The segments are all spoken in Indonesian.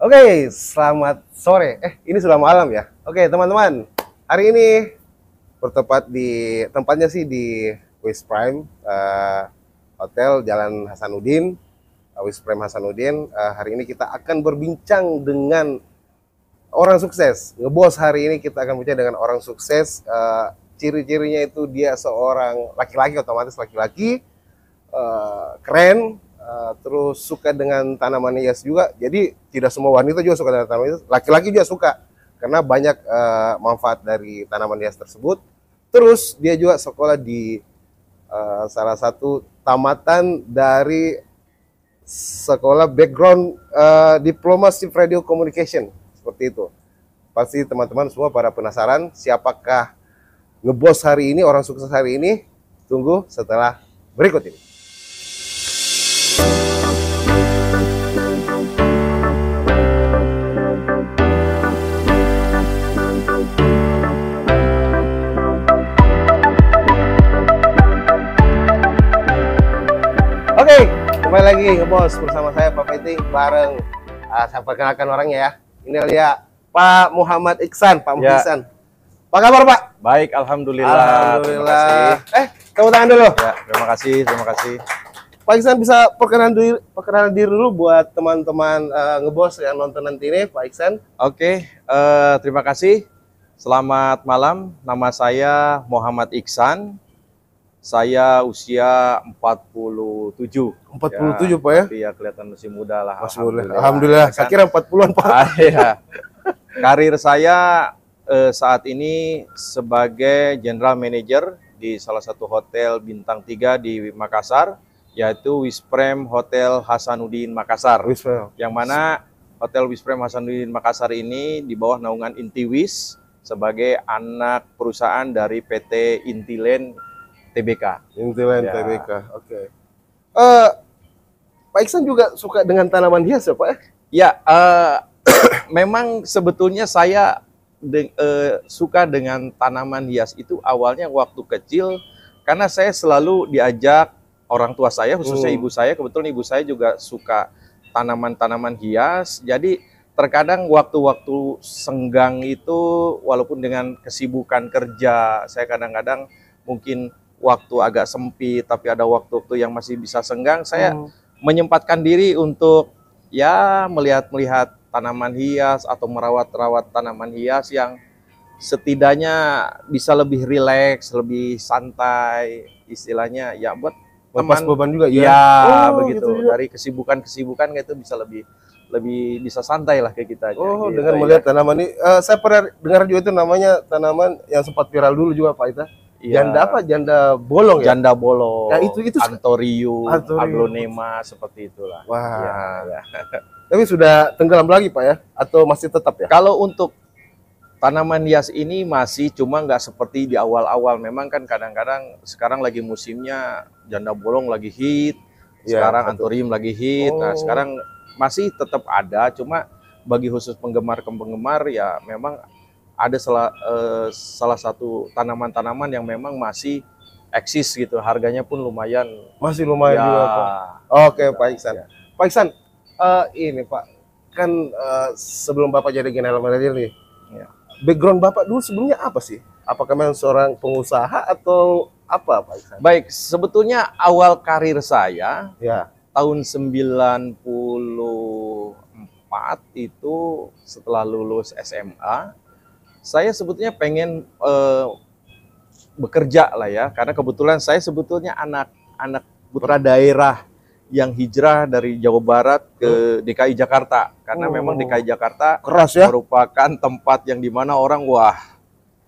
Oke, selamat sore. Ini sudah malam ya. Oke, teman-teman. Hari ini bertepat di tempatnya sih di West Prime Hotel Jalan Hasanuddin. West Prime Hasanuddin. Hari ini kita akan berbincang dengan orang sukses. Ngebos hari ini kita akan bicara dengan orang sukses. Ciri-cirinya itu dia seorang laki-laki, otomatis laki-laki, keren. Terus suka dengan tanaman hias juga. Jadi tidak semua wanita juga suka dengan tanaman hias, laki-laki juga suka karena banyak manfaat dari tanaman hias tersebut. Terus dia juga sekolah di salah satu tamatan dari sekolah background Diploma Civil Radio Communication, seperti itu. Pasti teman-teman semua pada penasaran siapakah ngebos hari ini, orang sukses hari ini. Tunggu setelah berikut ini. Oke, kembali lagi ngebos bersama saya Pak Peti bareng saya perkenalkan orangnya ya. Ini dia Pak Muhammad Iksan, Pak Muhammad Iksan. Apa kabar Pak? Baik, alhamdulillah. Alhamdulillah. Tepuk tangan dulu. Ya, terima kasih. Pak Iksan bisa perkenalan diri dulu buat teman-teman ngebos yang nonton nanti ini, Pak Iksan. Oke, terima kasih. Selamat malam. Nama saya Muhammad Iksan. Saya usia 47. 47 Pak ya? Tapi ya kelihatan masih muda lah. Alhamdulillah. Saya kira 40-an Pak. Ya. Karir saya saat ini sebagai General Manager di salah satu hotel bintang 3 di Makassar, yaitu Wisprem Hotel Hasanuddin Makassar. Yang mana Hotel Wisprem Hasanuddin Makassar ini di bawah naungan Intiwis sebagai anak perusahaan dari PT Intiland TBK. Intiland TBK. Oke. Pak Iksan juga suka dengan tanaman hias ya Pak? Ya, memang sebetulnya saya suka dengan tanaman hias itu awalnya waktu kecil karena saya selalu diajak orang tua saya, khususnya ibu saya. Kebetulan ibu saya juga suka tanaman-tanaman hias. Jadi terkadang waktu-waktu senggang itu, walaupun dengan kesibukan kerja, saya kadang-kadang mungkin waktu agak sempit, tapi ada waktu-waktu yang masih bisa senggang, saya menyempatkan diri untuk ya melihat-melihat tanaman hias atau merawat-rawat tanaman hias yang setidaknya bisa lebih rileks, lebih santai, istilahnya ya buat lepas beban juga ya. Ya, begitu. Gitu. Dari kesibukan itu bisa lebih bisa santai lah kayak kita. Oh, gitu, dengan melihat tanaman ini, saya pernah dengar juga itu namanya tanaman yang sempat viral dulu juga Pak Ita. Ya. Janda apa? Janda bolong ya? Janda bolong. Ya, itu Anthurium, aglonema seperti itulah. Wah. Ya. Tapi sudah tenggelam lagi Pak ya? Atau masih tetap ya? Kalau untuk tanaman hias ini masih, cuma nggak seperti di awal-awal. Memang kan kadang-kadang sekarang lagi musimnya janda bolong lagi hit, sekarang anthurium lagi hit. Nah, sekarang masih tetap ada, cuma bagi khusus penggemar ya memang ada salah satu tanaman-tanaman yang memang masih eksis gitu. Harganya pun lumayan. Masih lumayan juga Pak. Oke Pak Iksan. Ya. Pak Iksan, ini Pak, kan sebelum Bapak jadi General Manager nih, background Bapak dulu sebelumnya apa sih? Apakah memang seorang pengusaha atau apa Pak Iksan? Baik, sebetulnya awal karir saya tahun 94 itu setelah lulus SMA, saya sebetulnya pengen bekerja lah ya, karena kebetulan saya sebetulnya anak putra daerah yang hijrah dari Jawa Barat ke DKI Jakarta, karena memang DKI Jakarta keras ya, merupakan tempat yang dimana orang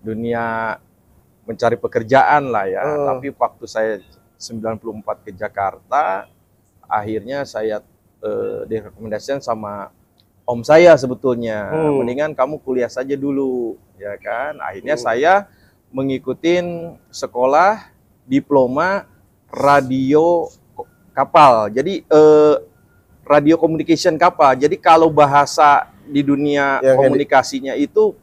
dunia mencari pekerjaan lah ya. Tapi waktu saya 94 ke Jakarta, akhirnya saya direkomendasikan sama om saya sebetulnya, mendingan kamu kuliah saja dulu, ya kan. Akhirnya saya mengikuti sekolah diploma radio kapal. Jadi radio communication kapal. Jadi kalau bahasa di dunia komunikasinya itu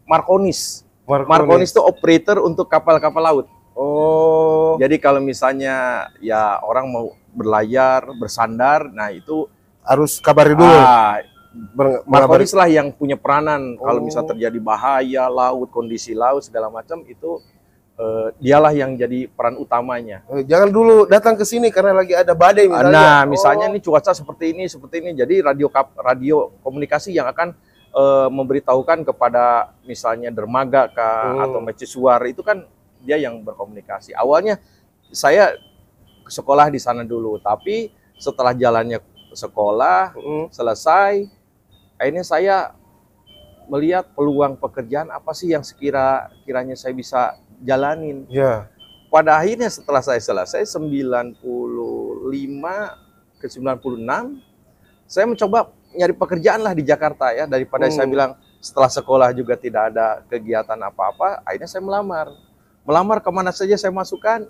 Marconis. Marconis itu operator untuk kapal-kapal laut. Oh. Jadi kalau misalnya ya orang mau berlayar, bersandar, nah itu harus kabari dulu. Markonis lah yang punya peranan kalau Oh. misal terjadi bahaya laut, kondisi laut segala macam itu dialah yang jadi peran utamanya. Jangan dulu datang ke sini karena lagi ada badai misalnya. Nah, misalnya ini cuaca seperti ini, jadi radio komunikasi yang akan memberitahukan kepada misalnya dermaga atau mercusuar itu kan dia yang berkomunikasi. Awalnya saya ke sekolah di sana dulu, tapi setelah jalannya sekolah selesai, akhirnya saya melihat peluang pekerjaan apa sih yang kiranya saya bisa jalanin. Ya. Pada akhirnya setelah saya selesai 95 ke 96, saya mencoba nyari pekerjaan lah di Jakarta ya, daripada saya bilang setelah sekolah juga tidak ada kegiatan apa-apa, akhirnya saya melamar. Melamar kemana saja saya masukkan.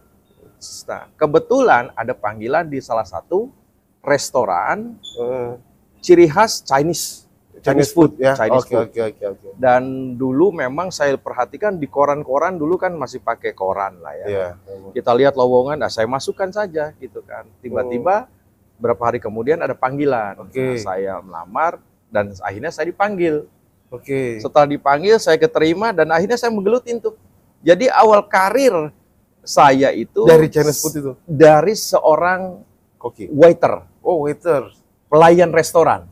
Nah, kebetulan ada panggilan di salah satu restoran ciri khas Chinese food ya. Oke. Dan dulu memang saya perhatikan di koran-koran dulu kan masih pakai koran lah ya. Iya. Kita lihat lowongan, nah saya masukkan saja gitu kan. Tiba-tiba berapa hari kemudian ada panggilan. Nah, saya melamar dan akhirnya saya dipanggil. Setelah dipanggil saya keterima dan akhirnya saya menggelutin tuh. Jadi awal karir saya itu dari Chinese food itu. Dari seorang koki. Waiter. Oh, waiter. Pelayan restoran.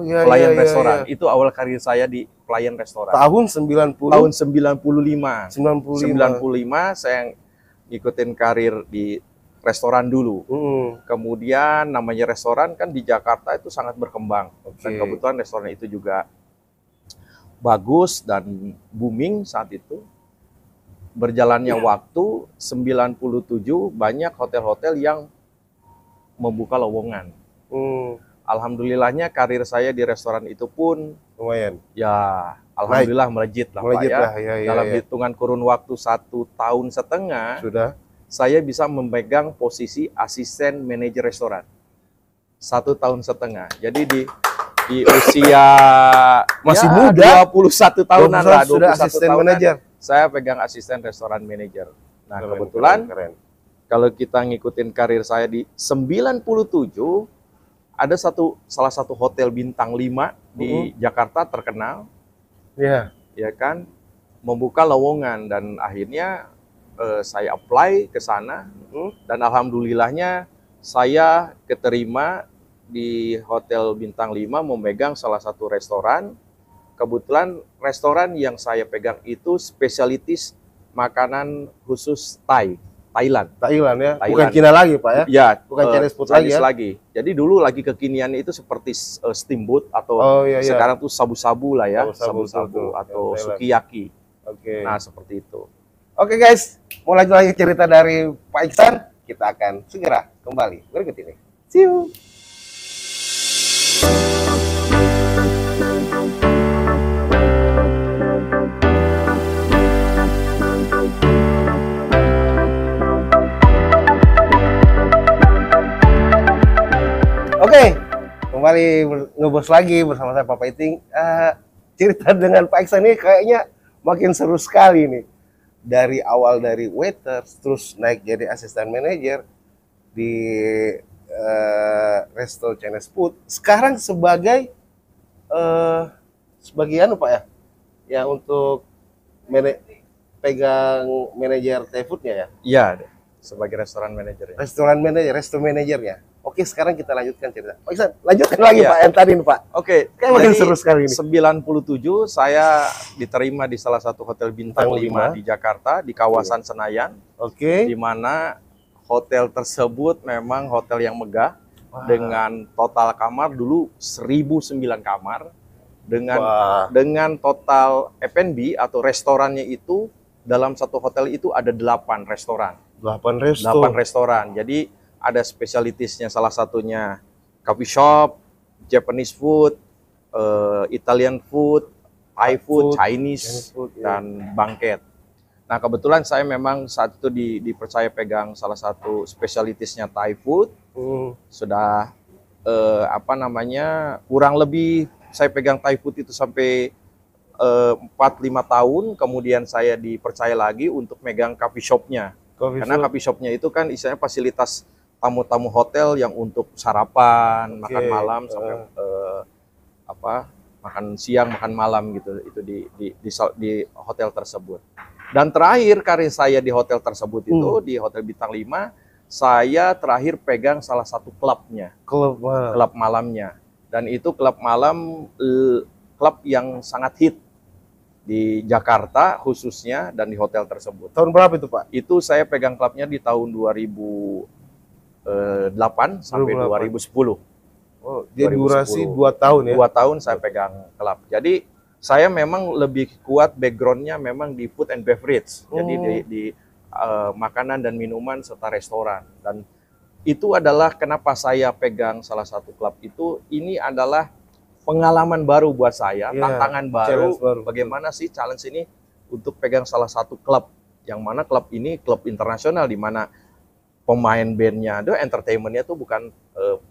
Ya, pelayan restoran. Itu awal karir saya di pelayan restoran. Tahun 90? Tahun 95. 95 saya ngikutin karir di restoran dulu. Kemudian namanya restoran kan di Jakarta itu sangat berkembang. Dan kebetulan restoran itu juga bagus dan booming saat itu. Berjalannya waktu 97 banyak hotel-hotel yang membuka lowongan. Alhamdulillahnya karir saya di restoran itu pun lumayan. Ya, alhamdulillah melejit lah Pak ya. Dalam hitungan kurun waktu 1,5 tahun sudah saya bisa memegang posisi asisten manajer restoran. 1,5 tahun. Jadi di usia masih ya, muda, 21 tahunan lah, 21 sudah asisten tahunan, manajer. Saya pegang asisten restoran manajer. Nah, kebetulan kalau kita ngikutin karir saya di 97 ada salah satu hotel bintang 5 di Jakarta terkenal. Ya kan, membuka lowongan dan akhirnya saya apply ke sana dan alhamdulillahnya saya keterima di Hotel Bintang 5 memegang salah satu restoran. Kebetulan restoran yang saya pegang itu spesialitas makanan khusus Thailand ya. Bukan Cina lagi Pak ya? Ya, bukan Chinese food lagi. Jadi dulu lagi kekiniannya itu seperti steamboat atau sekarang tuh sabu-sabu lah ya, sabu-sabu atau sukiyaki. Nah, seperti itu. Oke guys, mau lanjut lagi cerita dari Pak Iksan, kita akan segera kembali berikut ini. See you. Oke, kembali ngebos lagi bersama saya Papa Iting. Cerita dengan Pak Iksan ini kayaknya makin seru sekali nih. Dari awal dari waiter, terus naik jadi asisten manajer di resto Chinese food. Sekarang sebagai anu Pak ya, ya untuk pegang manajer Thai-foodnya ya? Iya, sebagai restoran manajer. Restoran manajer, resto manajernya. Oke, sekarang kita lanjutkan cerita. Pak Iksan, lanjutkan lagi Pak, yang tadi nih Pak. Oke, kayak makin seru sekali ini. 97 saya diterima di salah satu hotel bintang 5 di Jakarta, di kawasan Senayan. Di mana hotel tersebut memang hotel yang megah. Dengan total kamar dulu 1.009 kamar. Dengan total F&B atau restorannya itu, dalam satu hotel itu ada 8 restoran. 8 restoran. Jadi ada spesialitasnya, salah satunya coffee shop, Japanese food, Italian food, Thai food, Chinese food, dan banquet. Nah, kebetulan saya memang saat itu dipercaya pegang salah satu spesialitasnya Thai food. Sudah kurang lebih saya pegang Thai food itu sampai 4-5 tahun. Kemudian saya dipercaya lagi untuk megang coffee shop-nya. Karena coffee shop-nya itu kan istilahnya fasilitas tamu-tamu hotel yang untuk sarapan, makan malam, sampai apa makan siang, makan malam gitu itu di hotel tersebut. Dan terakhir karir saya di hotel tersebut itu di Hotel Bintang 5, saya terakhir pegang salah satu klubnya, klub malamnya. Dan itu klub malam, klub yang sangat hit di Jakarta khususnya dan di hotel tersebut. Tahun berapa itu, Pak? Itu saya pegang klubnya di tahun 2008 sampai 2010. Oh, dia durasi 2 tahun ya? 2 tahun saya pegang klub. Jadi saya memang lebih kuat backgroundnya memang di food and beverage. Jadi di makanan dan minuman serta restoran. Dan itu adalah kenapa saya pegang salah satu klub itu. Ini adalah pengalaman baru buat saya, tantangan baru. Bagaimana sih challenge ini untuk pegang salah satu klub. Yang mana klub ini klub internasional di mana pemain bandnya, entertainmentnya itu bukan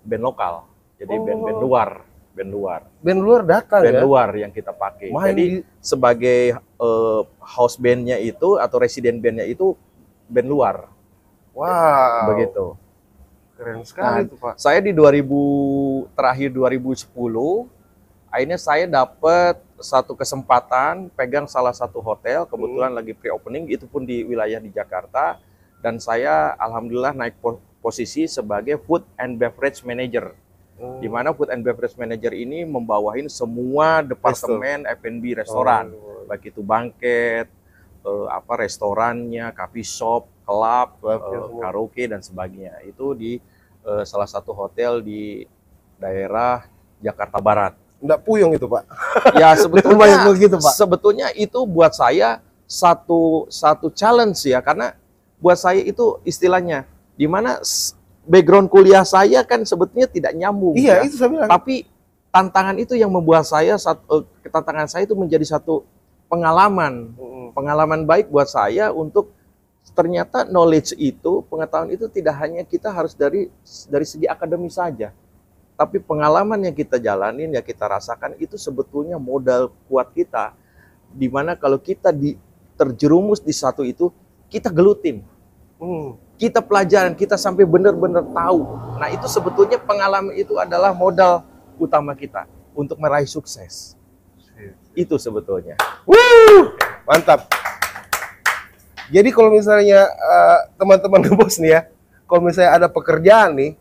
band lokal. Jadi band luar. Band luar datang band luar yang kita pakai. Jadi sebagai house bandnya itu atau resident bandnya itu band luar. Wow. Begitu. Keren sekali itu, Pak. Saya di terakhir 2010, akhirnya saya dapat satu kesempatan pegang salah satu hotel. Kebetulan lagi pre-opening, itu pun di wilayah di Jakarta. Dan saya alhamdulillah naik posisi sebagai food and beverage manager. Di mana food and beverage manager ini membawahin semua departemen F&B restoran, baik itu banket, restorannya, coffee shop, club, karaoke dan sebagainya. Itu di salah satu hotel di daerah Jakarta Barat. Nggak puyeng itu, Pak? Ya sebetulnya begitu, Pak. Sebetulnya itu buat saya satu challenge ya, karena buat saya itu istilahnya di mana background kuliah saya kan sebetulnya tidak nyambung. Iya, ya. itu saya bilang. Tapi tantangan itu yang membuat saya tantangan saya itu menjadi satu pengalaman baik buat saya untuk ternyata knowledge itu, pengetahuan itu tidak hanya kita harus dari segi akademis saja. Tapi pengalaman yang kita jalanin, yang kita rasakan itu sebetulnya modal kuat kita. Dimana kalau kita terjerumus di satu itu, kita gelutin. Kita pelajaran, kita sampai benar-benar tahu. Nah itu sebetulnya pengalaman itu adalah modal utama kita untuk meraih sukses. Itu sebetulnya. Mantap. Jadi kalau misalnya teman-teman ngebos nih ya, kalau misalnya ada pekerjaan nih,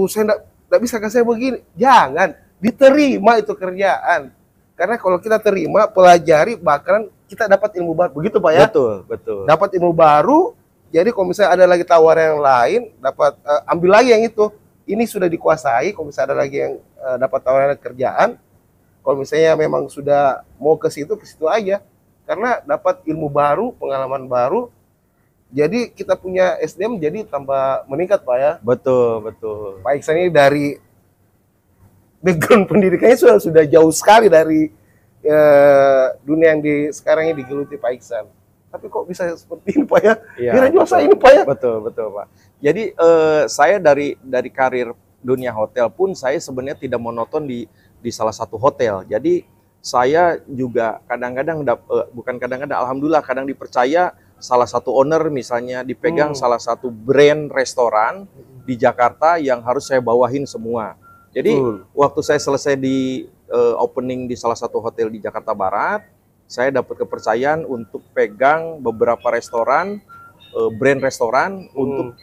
saya nggak bisa kasih begini, jangan diterima itu kerjaan. Karena kalau kita terima, pelajari, bakalan kita dapat ilmu baru. Begitu, Pak ya? Betul. Dapat ilmu baru. Jadi kalau misalnya ada lagi tawaran yang lain, dapat ambil lagi yang itu. Ini sudah dikuasai. Kalau misalnya ada lagi yang dapat tawaran kerjaan, kalau misalnya memang sudah mau ke situ aja. Karena dapat ilmu baru, pengalaman baru. Jadi kita punya SDM jadi tambah meningkat, Pak ya. Betul. Pak Iksan ini dari background pendidikannya sudah jauh sekali dari dunia yang sekarang ini digeluti Pak Iksan. Tapi kok bisa seperti ini, Pak ya? Kira juasa ini, Pak ya? Betul, Pak. Jadi saya dari karir dunia hotel pun saya sebenarnya tidak monoton di salah satu hotel. Jadi saya juga kadang-kadang alhamdulillah kadang dipercaya salah satu owner misalnya dipegang salah satu brand restoran di Jakarta yang harus saya bawahin semua. Jadi waktu saya selesai di opening di salah satu hotel di Jakarta Barat, saya dapat kepercayaan untuk pegang beberapa restoran, brand restoran untuk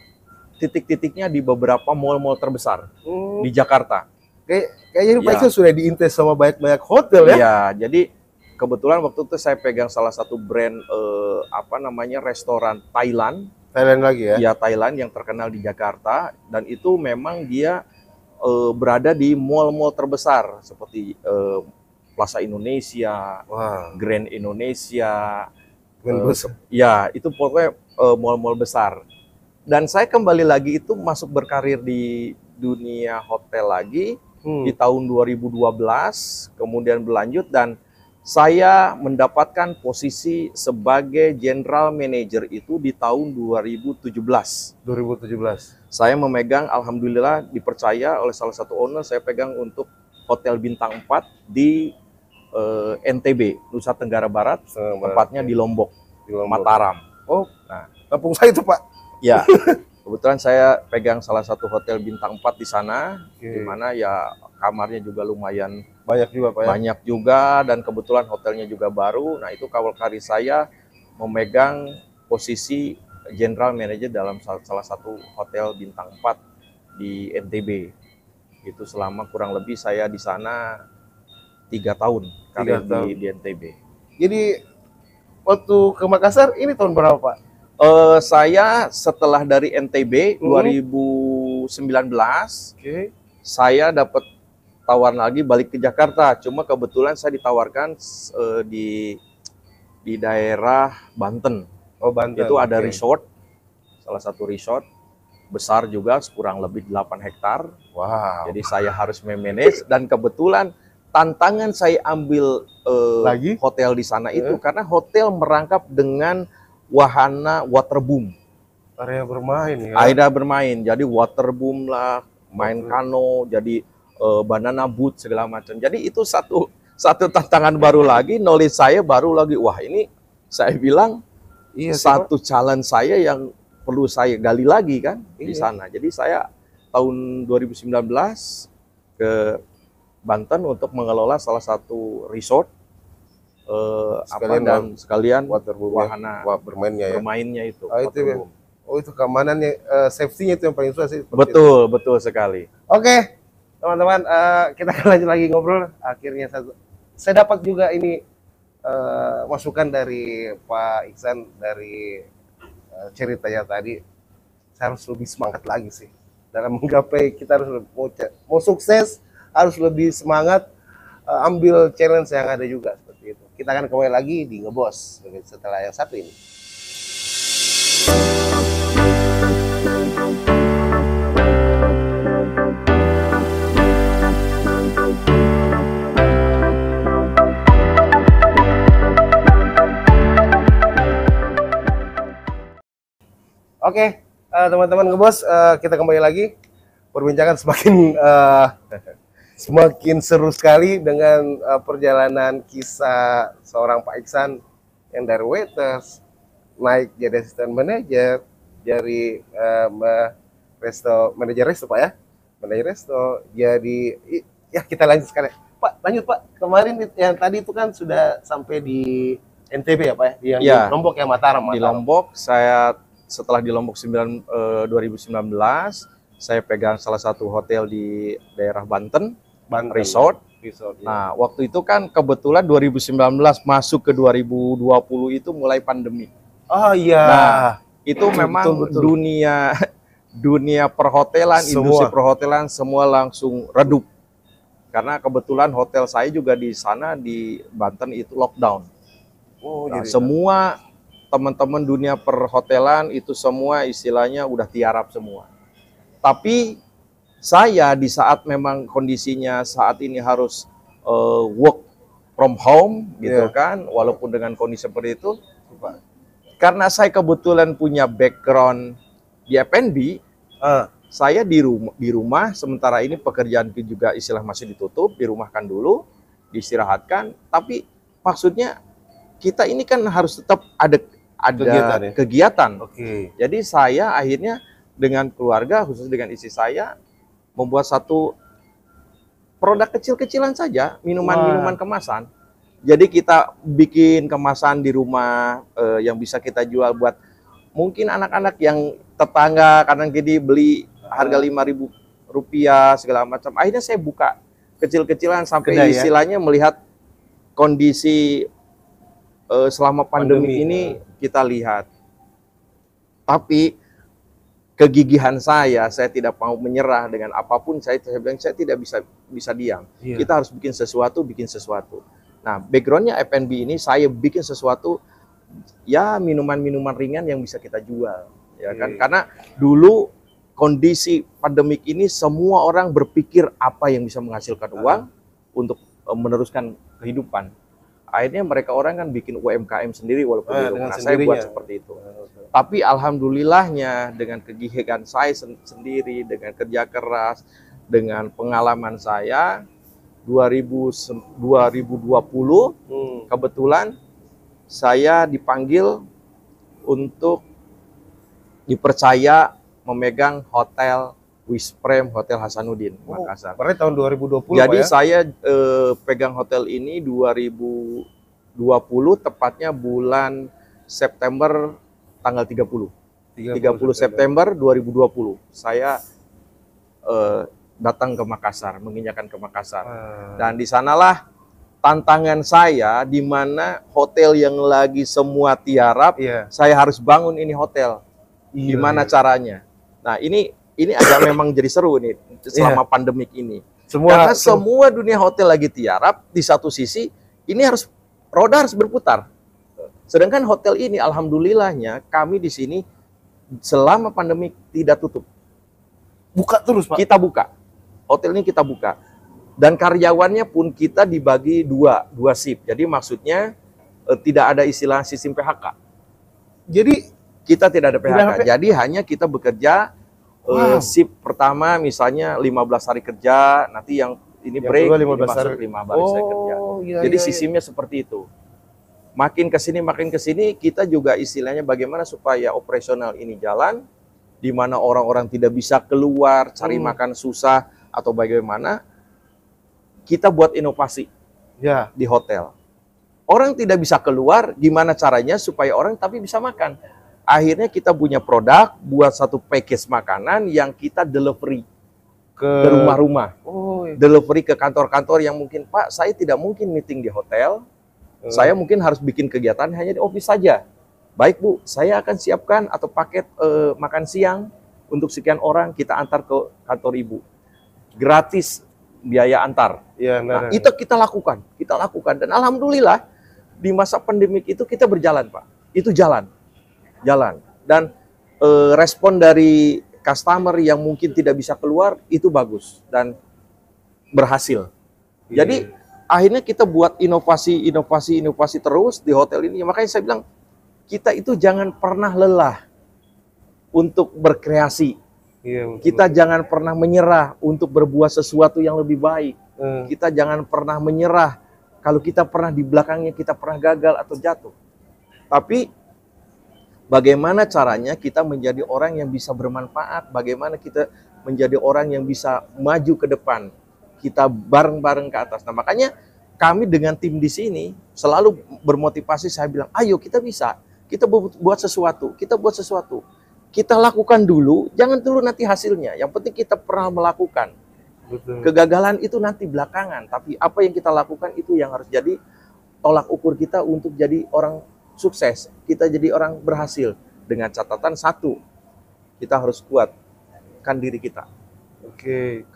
titik-titiknya di beberapa mall-mall terbesar di Jakarta. Kayaknya Pak Iksan sudah diintes sama banyak hotel ya? Iya, jadi kebetulan waktu itu saya pegang salah satu brand restoran Thailand. Thailand lagi ya? Ya, Thailand yang terkenal di Jakarta, dan itu memang dia berada di mall-mall terbesar seperti Plaza Indonesia, Grand Indonesia, ya itu pokoknya mall-mall besar. Dan saya kembali lagi itu masuk berkarir di dunia hotel lagi di tahun 2012, kemudian berlanjut dan saya mendapatkan posisi sebagai general manager itu di tahun 2017. Saya memegang, alhamdulillah dipercaya oleh salah satu owner, saya pegang untuk Hotel Bintang 4 di NTB, Nusa Tenggara Barat, tempatnya di Lombok, Mataram. Oh, nah, kampung saya itu, Pak. Ya. Kebetulan saya pegang salah satu hotel bintang 4 di sana, Oke. di mana ya kamarnya juga lumayan Banyak juga Pak ya. banyak juga, dan kebetulan hotelnya juga baru. Nah, itu kawal karir saya memegang posisi general manager dalam salah satu hotel bintang 4 di NTB. Itu selama kurang lebih saya di sana 3 tahun karir 3 tahun. di NTB. Jadi waktu ke Makassar ini tahun berapa Pak? Saya setelah dari NTB 2019, Oke. saya dapat tawaran lagi balik ke Jakarta. Cuma kebetulan saya ditawarkan di daerah Banten. Oh Banten. Itu ada oke. resort, salah satu resort besar juga, kurang lebih 8 hektar. Wow. Jadi saya harus memanage, dan kebetulan tantangan saya ambil Lagi? hotel di sana itu karena hotel merangkap dengan wahana waterboom. Area bermain ya. Aida bermain, jadi waterboom lah, main kano, jadi banana boat segala macam. Jadi itu satu tantangan baru lagi, knowledge saya baru lagi. Wah, ini saya bilang Iya sih, satu challenge saya yang perlu saya gali lagi kan di Iya. sana. Jadi saya tahun 2019 ke Banten untuk mengelola salah satu resort sekalian waterboom wahana bermainnya ya. bermainnya itu. Oh, itu ya. waterboom. Oh itu keamanannya, safety-nya itu yang paling susah sih. Betul sekali. Oke, teman-teman, kita akan lanjut lagi ngobrol. Akhirnya saya dapat juga ini masukan dari Pak Iksan dari ceritanya tadi. Saya harus lebih semangat lagi sih dalam menggapai, kita harus mau sukses harus lebih semangat, ambil challenge yang ada juga seperti itu. Kita akan kembali lagi di Ngebos setelah yang satu ini. Oke, teman-teman Ngebos, kita kembali lagi. Perbincangan semakin seru sekali dengan perjalanan kisah seorang Pak Iksan yang dari waiters naik jadi asisten manajer, dari manajer resto Pak ya, manajer resto, jadi ya kita lanjut sekali. Pak, lanjut Pak. Kemarin yang tadi itu kan sudah sampai di NTB ya Pak ya, di Lombok ya, Mataram. Di Lombok, saya setelah di Lombok 2019, saya pegang salah satu hotel di daerah Banten. Resort. Ya. Nah, waktu itu kan kebetulan 2019 masuk ke 2020 itu mulai pandemi. Oh iya. Nah, itu memang betul. dunia perhotelan, industri perhotelan semua langsung redup. Karena kebetulan hotel saya juga di sana di Banten itu lockdown. Oh, nah, semua teman-teman dunia perhotelan itu semua istilahnya udah tiarap semua. Tapi saya di saat memang kondisinya saat ini harus work from home gitu kan, walaupun dengan kondisi seperti itu, karena saya kebetulan punya background di F&B, saya di rumah sementara ini pekerjaan juga istilah masih ditutup, dirumahkan dulu, diistirahatkan. Tapi maksudnya kita ini kan harus tetap ada kegiatan. Okay. Jadi saya akhirnya dengan keluarga, khusus dengan istri saya, membuat satu produk kecil-kecilan saja, minuman kemasan. Jadi kita bikin kemasan di rumah yang bisa kita jual buat mungkin anak-anak yang tetangga kadang jadi beli harga Rp5.000 segala macam. Akhirnya saya buka kecil-kecilan sampai istilahnya melihat kondisi selama pandemi ini kita lihat. Tapi kegigihan saya tidak mau menyerah dengan apapun. Saya bilang saya tidak bisa diam. Kita harus bikin sesuatu. Nah, backgroundnya F&B ini saya bikin sesuatu ya minuman-minuman ringan yang bisa kita jual, ya kan? Karena dulu kondisi pandemik ini semua orang berpikir apa yang bisa menghasilkan uang untuk meneruskan kehidupan. Akhirnya mereka orang kan bikin UMKM sendiri walaupun di rumah. Nah, saya buat seperti itu. Tapi alhamdulillahnya dengan kegigihan saya sendiri, dengan kerja keras, dengan pengalaman saya 2020 kebetulan saya dipanggil untuk dipercaya memegang hotel Wisprem Hotel Hasanuddin Makassar. Berarti tahun 2020 Jadi Pak, ya? saya pegang hotel ini 2020, tepatnya bulan September tanggal 30 September 2020. Saya datang ke Makassar, menginjakan ke Makassar. Dan di sanalah tantangan saya, di mana hotel yang lagi semua tiarap, Iya. saya harus bangun ini hotel. Gimana caranya? Nah, ini agak memang jadi seru nih selama pandemik ini. Karena semua dunia hotel lagi tiarap, di satu sisi ini roda harus berputar. Sedangkan hotel ini alhamdulillahnya kami di sini selama pandemik tidak tutup. Buka terus Pak? Kita buka. Hotel ini kita buka. Dan karyawannya pun kita dibagi dua shift. Jadi maksudnya tidak ada istilah sistem PHK. Jadi kita tidak ada PHK. Tidak ada Jadi hanya kita bekerja shift pertama misalnya 15 hari kerja, nanti yang ini break 15 hari. 5 hari saya kerja. Iya, Jadi iya, sistemnya seperti itu. Makin ke sini kita juga istilahnya bagaimana supaya operasional ini jalan, di mana orang-orang tidak bisa keluar, cari makan susah atau bagaimana, kita buat inovasi ya di hotel. Orang tidak bisa keluar, gimana caranya supaya orang tapi bisa makan. Akhirnya kita punya produk, buat satu package makanan yang kita delivery ke rumah-rumah. Delivery ke kantor-kantor yang mungkin, Pak, saya tidak mungkin meeting di hotel, saya mungkin harus bikin kegiatan hanya di office saja. Baik Bu, saya akan siapkan atau paket makan siang untuk sekian orang, kita antar ke kantor Ibu. Gratis biaya antar. Ya, nah, itu kita lakukan. Dan alhamdulillah di masa pandemik itu kita berjalan, Pak. Itu jalan. Dan respon dari customer yang mungkin tidak bisa keluar itu bagus dan berhasil. Jadi akhirnya kita buat inovasi terus di hotel ini. Makanya saya bilang kita itu jangan pernah lelah untuk berkreasi. Kita jangan pernah menyerah untuk berbuat sesuatu yang lebih baik. Kita jangan pernah menyerah kalau kita pernah di belakangnya kita pernah gagal atau jatuh. Tapi bagaimana caranya kita menjadi orang yang bisa bermanfaat, bagaimana kita menjadi orang yang bisa maju ke depan. Kita bareng-bareng ke atas. Nah, makanya kami dengan tim di sini selalu bermotivasi, saya bilang, ayo kita bisa. Kita buat sesuatu. Kita lakukan dulu, jangan dulu nanti hasilnya. Yang penting kita pernah melakukan. Betul. Kegagalan itu nanti belakangan, tapi apa yang kita lakukan itu yang harus jadi tolak ukur kita untuk jadi orang sukses. Kita jadi orang berhasil. Dengan catatan satu, kita harus kuatkan diri kita.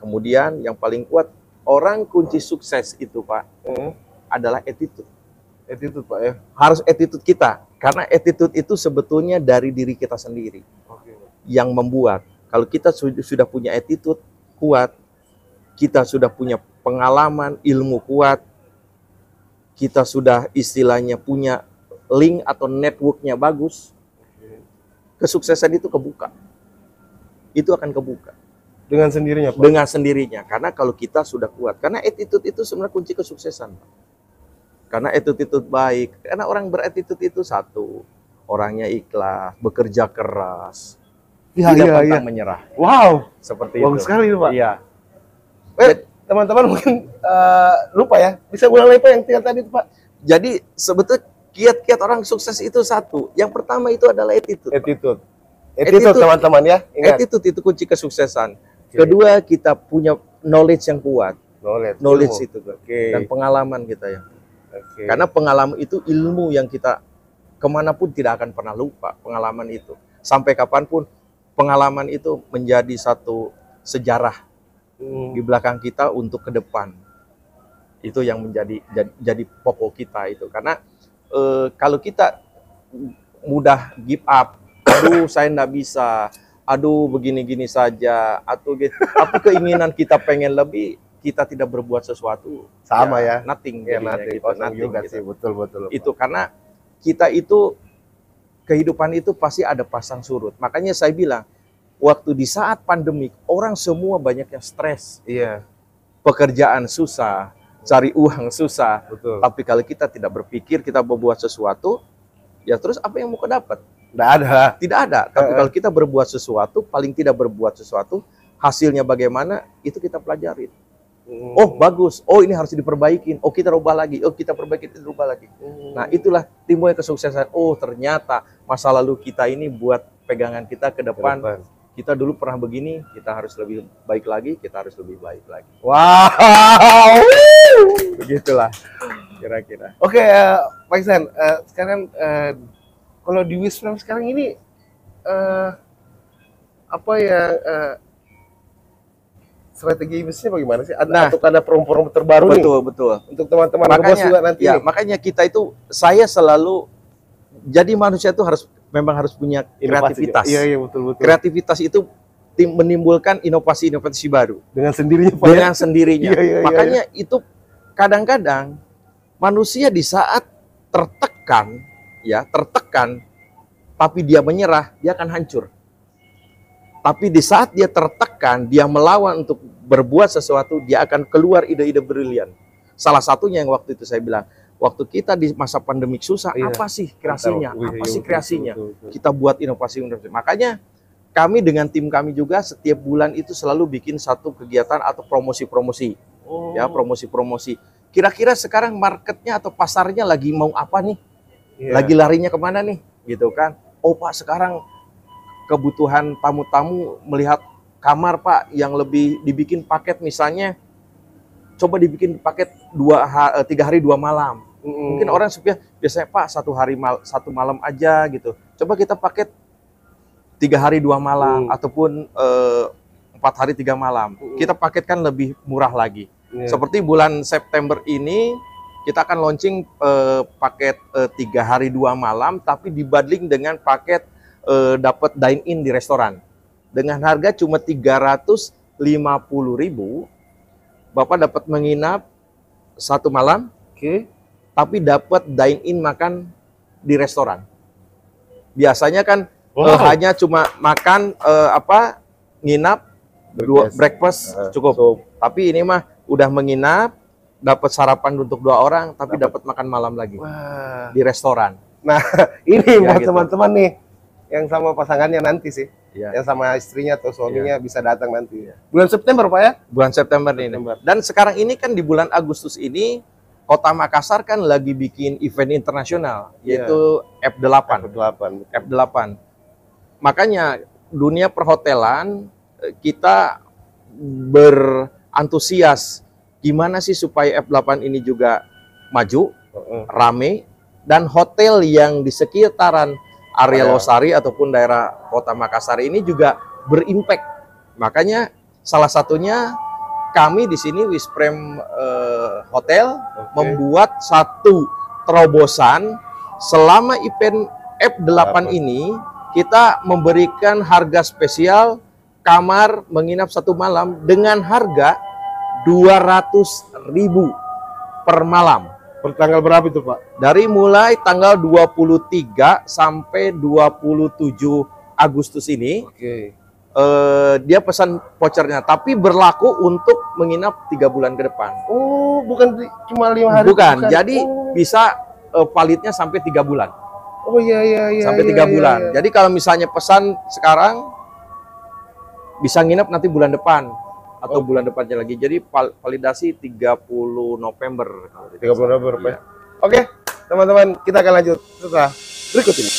Kemudian yang paling kuat, orang kunci sukses itu Pak, adalah attitude. Attitude Pak ya? Harus attitude kita. Karena attitude itu sebetulnya dari diri kita sendiri. Yang membuat. Kalau kita sudah punya attitude kuat, kita sudah punya pengalaman, ilmu kuat, kita sudah istilahnya punya link atau networknya bagus, kesuksesan itu kebuka. Itu akan kebuka. Dengan sendirinya Pak? Dengan sendirinya. Karena kalau kita sudah kuat. Karena attitude itu sebenarnya kunci kesuksesan. Karena attitude baik. Karena orang berattitude itu satu. Orangnya ikhlas, bekerja keras. Tidak pantang menyerah. Wow. Seperti bagus itu. Sekali Pak. Iya. Teman-teman mungkin lupa ya. Bisa ulang lagi Pak yang tiga tadi Pak? Jadi sebetulnya kiat-kiat orang sukses itu satu. Yang pertama itu adalah attitude. Attitude teman-teman ya. Ingat. Attitude itu kunci kesuksesan. Kedua, kita punya knowledge yang kuat. Knowledge itu. Dan pengalaman kita ya. Karena pengalaman itu ilmu yang kita kemanapun tidak akan pernah lupa. Pengalaman itu. Sampai kapanpun pengalaman itu menjadi satu sejarah di belakang kita untuk ke depan. Itu yang jadi pokok kita itu. Karena kalau kita mudah give up, aduh saya nggak bisa, aduh begini-gini saja, atau keinginan kita pengen lebih, kita tidak berbuat sesuatu, sama ya, nothing, nothing juga sih, betul. Itu karena kita itu kehidupan itu pasti ada pasang surut. Makanya saya bilang, waktu di saat pandemik orang semua banyak yang stres, pekerjaan susah, cari uang susah. Betul. Tapi kalau kita tidak berpikir, kita membuat sesuatu, ya terus apa yang mau dapat? Nggak ada. Tidak ada. Tapi kalau kita berbuat sesuatu, paling tidak berbuat sesuatu, hasilnya bagaimana, itu kita pelajari. Oh bagus, oh ini harus diperbaikin, oh kita rubah lagi, oh kita perbaiki, kita rubah lagi. Nah itulah timbulnya kesuksesan. Oh ternyata masa lalu kita ini buat pegangan kita ke depan. Kita dulu pernah begini, kita harus lebih baik lagi, kita harus lebih baik lagi. Wow, Begitulah kira-kira. Oke, Pak Iksan, sekarang kalau di Wisprem sekarang ini apa ya strategi bisnisnya bagaimana sih? Atau ada promo-promo terbaru nih? Betul. Untuk teman-teman ngebos juga nanti. Ya, makanya kita itu, saya selalu jadi manusia itu memang harus punya kreativitas. Iya, betul. Kreativitas itu menimbulkan inovasi-inovasi baru Dengan sendirinya, Pak. Dengan sendirinya. Iya. Makanya itu kadang-kadang manusia di saat tertekan, tapi dia menyerah, dia akan hancur. Tapi di saat dia tertekan, dia melawan untuk berbuat sesuatu, dia akan keluar ide-ide brilian. Salah satunya yang waktu itu saya bilang, waktu kita di masa pandemik susah, apa sih kreasinya? Apa sih kreasinya? Betul. Kita buat inovasi. Makanya kami dengan tim kami juga setiap bulan itu selalu bikin satu kegiatan atau promosi-promosi. Ya, promosi-promosi. Kira-kira sekarang marketnya atau pasarnya lagi mau apa nih? Lagi larinya kemana nih? Gitu kan. Oh Pak, sekarang kebutuhan tamu-tamu melihat kamar Pak yang lebih dibikin paket, misalnya coba dibikin paket 3 hari 2 malam. Mungkin orang biasanya Pak 1 hari 1 malam aja gitu. Coba kita paket 3 hari 2 malam ataupun 4 hari 3 malam. Kita paketkan lebih murah lagi. Seperti bulan September ini kita akan launching paket 3 hari 2 malam tapi dibanding dengan paket dapat dine in di restoran dengan harga cuma 350.000, Bapak dapat menginap 1 malam, tapi dapat dine in makan di restoran. Biasanya kan hanya cuma makan nginap, breakfast cukup. Tapi ini mah udah menginap, dapat sarapan untuk 2 orang, tapi dapat makan malam lagi di restoran. Nah ini buat gitu. teman-teman nih yang sama pasangannya nanti sih, Ya. yang sama istrinya atau suaminya bisa datang nanti. Bulan September Pak ya? Bulan September ini. Dan sekarang ini kan di bulan Agustus ini Kota Makassar kan lagi bikin event internasional yaitu F8. F8. Makanya dunia perhotelan kita berantusias gimana sih supaya F8 ini juga maju, rame, dan hotel yang di sekitaran area Losari ataupun daerah Kota Makassar ini juga berimpact. Makanya salah satunya kami di sini Wisprem Hotel membuat satu terobosan selama event F8 ini, kita memberikan harga spesial kamar menginap 1 malam dengan harga 200.000 per malam. Per tanggal berapa itu Pak? Dari mulai tanggal 23 sampai 27 Agustus ini, dia pesan vouchernya, tapi berlaku untuk menginap 3 bulan ke depan. Oh, bukan cuma 5 hari? Bukan, jadi bisa validnya sampai 3 bulan. Oh iya. Sampai 3 bulan. Jadi kalau misalnya pesan sekarang, bisa nginap nanti bulan depan. Atau bulan depannya lagi. Jadi validasi 30 November. 30 November. Ya. Oke, teman-teman, kita akan lanjut setelah berikut ini.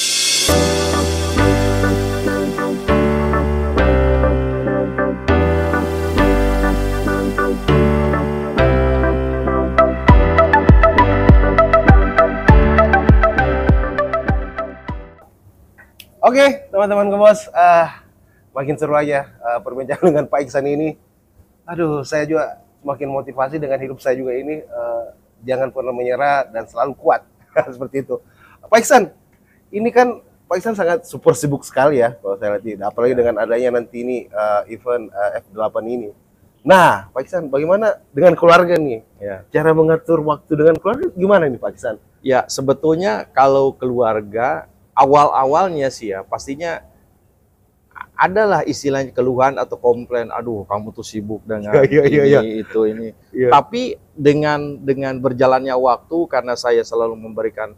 Oke, teman-teman Kebos, makin seru aja perbincangan dengan Pak Iksan ini. Aduh, saya juga semakin motivasi dengan hidup saya juga ini. Jangan pernah menyerah dan selalu kuat. Seperti itu. Pak Iksan, ini kan Pak Iksan sangat super sibuk sekali ya, kalau saya lihat. Apalagi dengan adanya nanti ini event F8 ini. Nah, Pak Iksan, bagaimana dengan keluarga nih? Cara mengatur waktu dengan keluarga gimana nih Pak Iksan? Ya, sebetulnya kalau keluarga, awal-awalnya sih ya, pastinya adalah istilahnya keluhan atau komplain, aduh kamu tuh sibuk dengan ini. Tapi dengan berjalannya waktu, karena saya selalu memberikan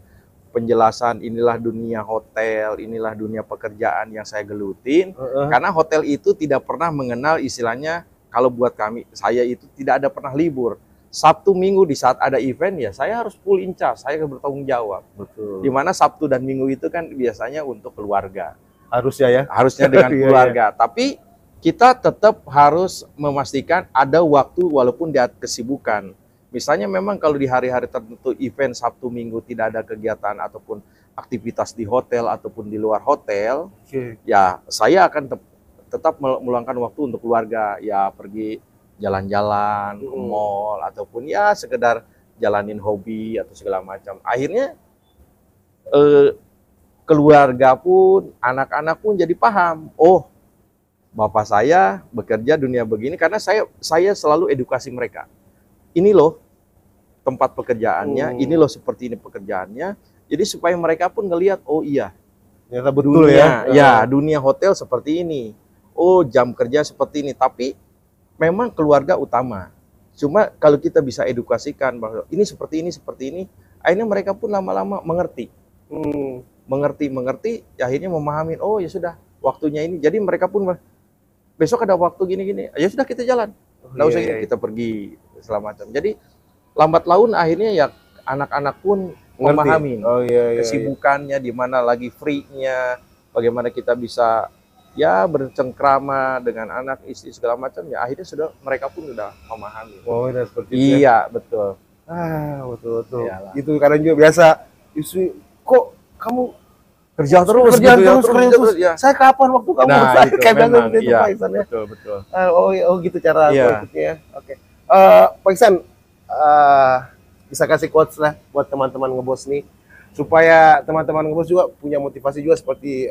penjelasan inilah dunia hotel, inilah dunia pekerjaan yang saya gelutin. Karena hotel itu tidak pernah mengenal istilahnya, kalau buat kami, saya itu tidak ada pernah libur. Sabtu Minggu di saat ada event ya saya harus full in charge, saya bertanggung jawab. Betul. Dimana Sabtu dan Minggu itu kan biasanya untuk keluarga. Harusnya ya. Harusnya dengan Iya, keluarga. Tapi kita tetap harus memastikan ada waktu walaupun di kesibukan. Misalnya memang kalau di hari-hari tertentu event Sabtu Minggu tidak ada kegiatan ataupun aktivitas di hotel ataupun di luar hotel, ya saya akan tetap meluangkan waktu untuk keluarga, ya pergi jalan-jalan ke mall ataupun ya sekedar jalanin hobi atau segala macam. Akhirnya keluarga pun, anak-anak pun jadi paham, oh bapak saya bekerja dunia begini, karena saya selalu edukasi mereka. Ini loh tempat pekerjaannya, ini loh seperti ini pekerjaannya. Jadi supaya mereka pun ngelihat, oh iya, ternyata betul dunia, ya dunia hotel seperti ini. Oh jam kerja seperti ini. Tapi memang keluarga utama. Cuma kalau kita bisa edukasikan bahwa ini seperti ini, akhirnya mereka pun lama-lama mengerti. Mengerti, akhirnya memahami, oh ya sudah, waktunya ini. Jadi mereka pun besok ada waktu gini-gini, ya sudah kita jalan. Nggak usah kita pergi segala macam. Jadi lambat laun akhirnya ya anak-anak pun memahami kesibukannya, di mana lagi free-nya, bagaimana kita bisa ya bercengkrama dengan anak istri segala macam, ya akhirnya sudah mereka pun sudah memahami. Oh, udah seperti itu. Iya, betul. Betul. Iyalah. Itu kadang juga biasa istri, kok kamu kerja terus, kerja terus. Ya. Saya kapan waktu kamu? Nah, itu kayak memang, begitu iya, Pak Iksan ya. betul. Oh gitu cara berikutnya. Oke. Pak Iksan, bisa kasih quotes lah buat teman-teman ngebos nih, supaya teman-teman ngebos juga punya motivasi juga seperti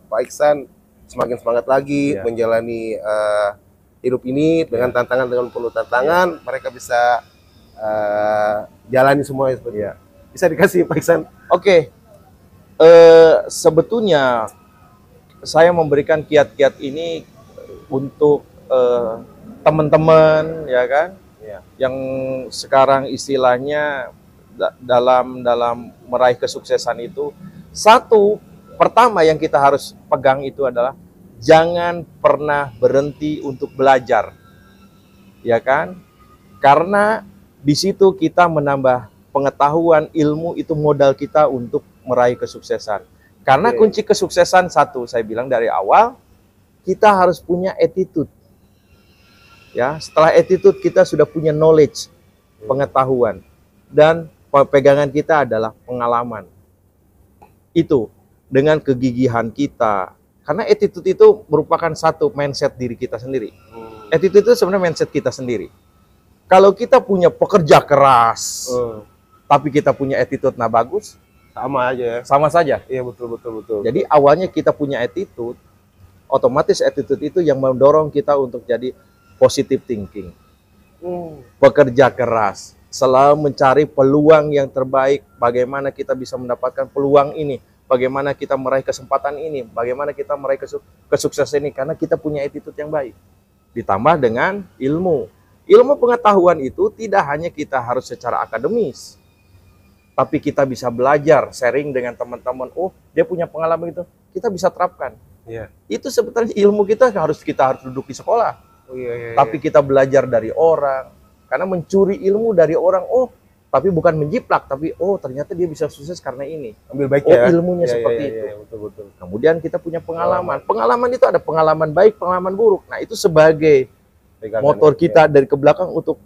Pak Iksan, semakin semangat lagi menjalani hidup ini dengan tantangan, dengan penuh tantangan, mereka bisa jalani semuanya seperti itu. Bisa dikasih Pak Iksan? Oke. Sebetulnya saya memberikan kiat-kiat ini untuk teman-teman, ya kan, yang sekarang istilahnya dalam meraih kesuksesan itu, pertama yang kita harus pegang itu adalah jangan pernah berhenti untuk belajar, ya kan? Karena di situ kita menambah pengetahuan, ilmu, itu modal kita untuk meraih kesuksesan. Karena kunci kesuksesan satu, saya bilang dari awal, kita harus punya attitude. Ya, setelah attitude kita sudah punya knowledge, pengetahuan, dan pegangan kita adalah pengalaman. Itu dengan kegigihan kita. Karena attitude itu merupakan satu mindset diri kita sendiri. Attitude itu sebenarnya mindset kita sendiri. Kalau kita punya pekerja keras, tapi kita punya attitude nah bagus, sama aja ya. Sama saja. Iya, betul. Jadi awalnya kita punya attitude, otomatis attitude itu yang mendorong kita untuk jadi positive thinking. Bekerja keras, selalu mencari peluang yang terbaik, bagaimana kita bisa mendapatkan peluang ini, bagaimana kita meraih kesempatan ini, bagaimana kita meraih kesuksesan ini, karena kita punya attitude yang baik. Ditambah dengan ilmu. Ilmu pengetahuan itu tidak hanya kita harus secara akademis, tapi kita bisa belajar, sharing dengan teman-teman. Oh, dia punya pengalaman itu, kita bisa terapkan. Itu sebetulnya ilmu kita harus duduk di sekolah. Tapi kita belajar dari orang, karena mencuri ilmu dari orang. Oh, tapi bukan menjiplak, tapi oh ternyata dia bisa sukses karena ini. Ambil baiknya. Ilmunya seperti itu. Betul. Kemudian kita punya pengalaman. Pengalaman itu ada pengalaman baik, pengalaman buruk. Nah, itu sebagai motor kita dari ke belakang untuk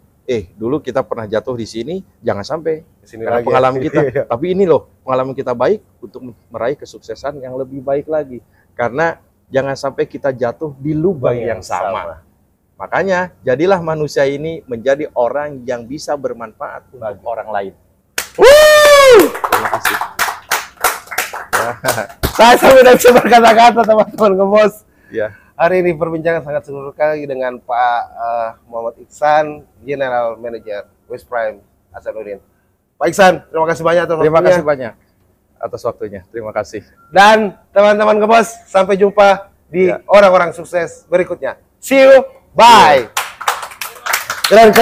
dulu kita pernah jatuh di sini, jangan sampai karena pengalaman kita. Tapi ini loh pengalaman kita baik untuk meraih kesuksesan yang lebih baik lagi. Karena jangan sampai kita jatuh di lubang yang sama. Makanya jadilah manusia ini menjadi orang yang bisa bermanfaat untuk orang lain. Terima kasih. Saya sampai tidak bisa berkata-kata, teman-teman ngebos. Ya. Hari ini perbincangan sangat seru sekali dengan Pak Muhammad Iksan, General Manager West Prime Hasanuddin. Pak Iksan, terima kasih banyak atas waktunya. Terima kasih banyak atas waktunya. Terima kasih. Dan teman-teman ngebos, sampai jumpa di orang-orang sukses berikutnya. See you, bye. Keren.